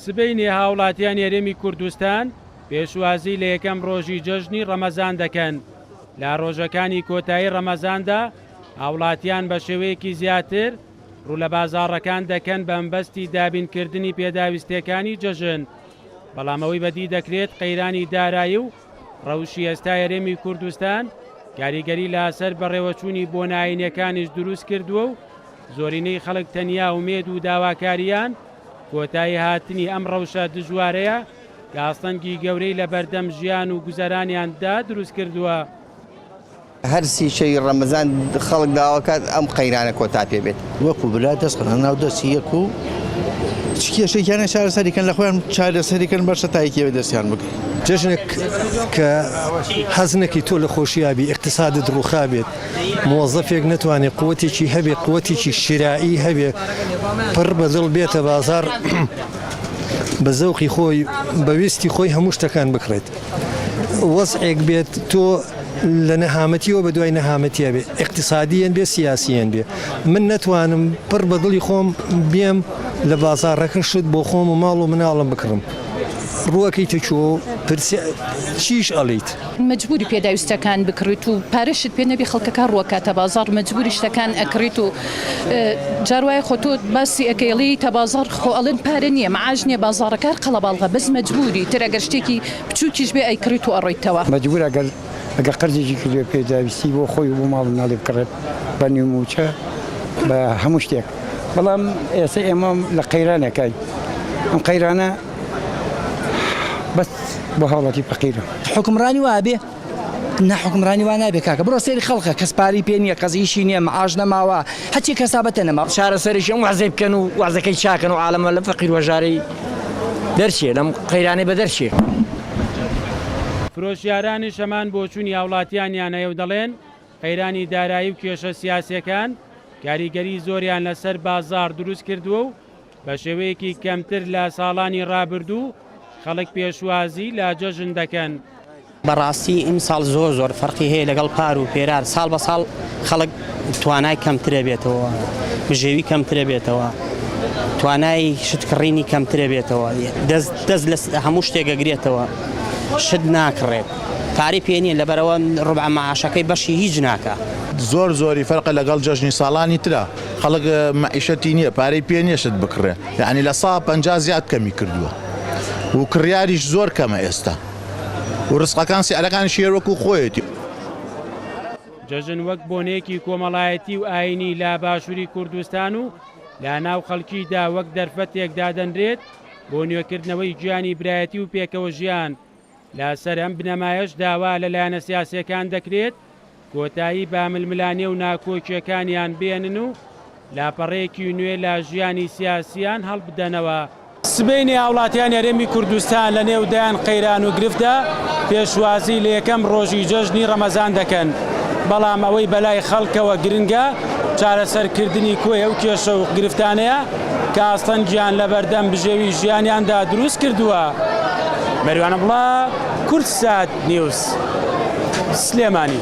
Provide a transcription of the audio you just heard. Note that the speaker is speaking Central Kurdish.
سبەینێ هاوڵاتیان یاریێمی کوردستان پێشوازی لە یەکەم ڕۆژی جەژنی ڕەمەزان دەکەن. لە ڕۆژەکانی کۆتایی ڕەمەزاندا هاوڵاتیان بە شێوەیەکی زیاتر ڕوو لە بازاڕەکان دەکەن بە مەبەستی دابینکردنی پێداویستەکانی جەژن. بەڵامەوەی بەدی دەکرێت قەیرانی دارایی و ڕەوشی ئێستا یاریێمی کوردستان کاریگەری لاسەر بەڕێوەچوونی بۆ ناینەکانیش دروست کردووە و زۆرینەی خەڵک تەنیا ومێد و داواکاریان کۆتایی هاتنی ئەم ڕەوشە دژوارەیە کە ئاستەنگی گەورەی لە بەردەم ژیان و گوزەرانیاندا دروست کردووە. هەرسی شەی ڕەمەزان خەڵک داواکات ئەم قەیرانە کۆتا پێ بێت وەکو بلا دەستخەنە ناو دەستی یەک و کێشەیانە چارەسەریکەن لە خۆیان چارەسەریکەن بەشە تایکێوێ دەستیان بکەین. جژنێک کە حەزنێکی تۆ لە خۆشیابی اقتصادت ڕووخا بێت مۆزەفێک نەتوانێت قووەتێکی هەبێ قووەتێکی شیرائی هەبێ پڕ بەدڵ بێتە بازار بە زەوقی خۆی بەویستی خۆی هەموو شتەکان بکڕێت وەزعێک بێت تۆ لە نەهامەتیەوە بە دوای نەهامەتیە بێ اقتصادیان بێ سیاسیان بێ من نەتوانم پڕ بەدڵی خۆم بێم لە بازارڕەکە شت بۆ خۆم و ماڵ و مناڵم بکڕم ڕووەکەی تەچوە پرسی چیش ئەڵیت مەجبوری پێداویستەکان بکڕیت و پارەشت پێ نەبی خەڵکەکە ڕووەکاتە بازار مەجبوری شتەکان ئەکڕیت و جاروایە خۆ تۆ باسی ئەکەیڵی تا بازار خۆ ئەڵێن پارە نییە مەعاژ نییە بازارەکە قەڵەباڵغە بەس مەجبوری تر ئەگەر شتێکی بچووکیش بێ ئەیکڕیت و ئەڕۆیتەوە مەجبور ئەگەر قەرزێکی کردوێ پێداویستی بۆ خۆی بۆ ماڵ ناڵێ بکڕێت بە نیموچە بە هەموو شتێک بەڵام ئێستا ئێمە لە قەیرانەکەی ئەم قەیرانە بەس بۆ هاوڵاتی فەقیرە حکمڕانی وابێ نەحکمڕانی وا نابێ کاکە بڕۆ سێری خەڵکە کەس پاری پێ نییە کەزیشی نییە مەعاژ نەماوە هەچی کەسابەتە نەما چارەسەریش ئەم وازەی بکەن و وازەکەی چاکەن و عالەمە لە فەقیر وەژارەی دەرچێ لەم قەیرانەی بە دەرچێ. فرۆشیارانی شەمان بۆ چوونی هاوڵاتیانیان هەیە و دەڵێن قەیرانی دارایی و کێشە سیاسیەکان کاریگەری زۆریان لەسەر بازار دروست کردووە و بە شێوەیەکی کەمتر لە ساڵانی ڕابردوو خەڵک پێشوازی لە جەژن دەکەن. بەڕاستی ئیم ساڵ زۆر فەرقی هەیە لەگەڵ پار و پێرار ساڵ بە ساڵ خەڵک توانای کەمترە بێتەوە بژێوی کەمترە بێتەوە توانای شتکڕینی کەمترە بێتەوە دەست لە هەموو شتێکەگرێتەوە شت ناکڕێت پاری پێ نییە لەبەرەوە ڕوبع مەعاشەکەی بەشی هیچ ناکە. زۆری فەرقە لەگەڵ جەژنی ساڵانی ترە خەڵک مەعیشەتی نییە پارەی پێ نییە شت بکڕێ یعنی لە 150 زیاد کەمی کردووە و کڕیاریش زۆر کەمە ئێستا و ڕزقەکان سیارەکانی شێوەکو خۆیەتی. جەژن وەک بۆنێکی کۆمەڵایەتی و ئاینی لە باشووری کوردستان و لە ناو خەڵکیدا وەک دەرفەتێک دادەنرێت بۆ نوێکردنەوەی گیانی برایەتی و پێکەوە ژیان لەسەر ئەم بنەمایەش داوا لەلایەنە سیاسیەکان دەکرێت کۆتایی با ململانێ و ناکۆکیەکانیان بێنن و لاپەڕەیەکی نوێ لە ژیانی سیاسیان هەڵبدەنەوە. سبەینێ هاوڵاتیان یاریێمی کوردستان لە نێودایان قەیران و گرفتە پێشوازی لە یەکەم ڕۆژی جەژنی ڕەمەزان دەکەن بەڵام ئەوەی بەلای خەڵکەوە گرنگە چارەسەرکردنی کۆی ئەو کێشە و گرفتانەیە کە ئاستەنگیان لە بەردەم بژێوی ژیانیاندا دروست کردووە. مەریوانە بڵا کورتسات نیوز سلێمانی.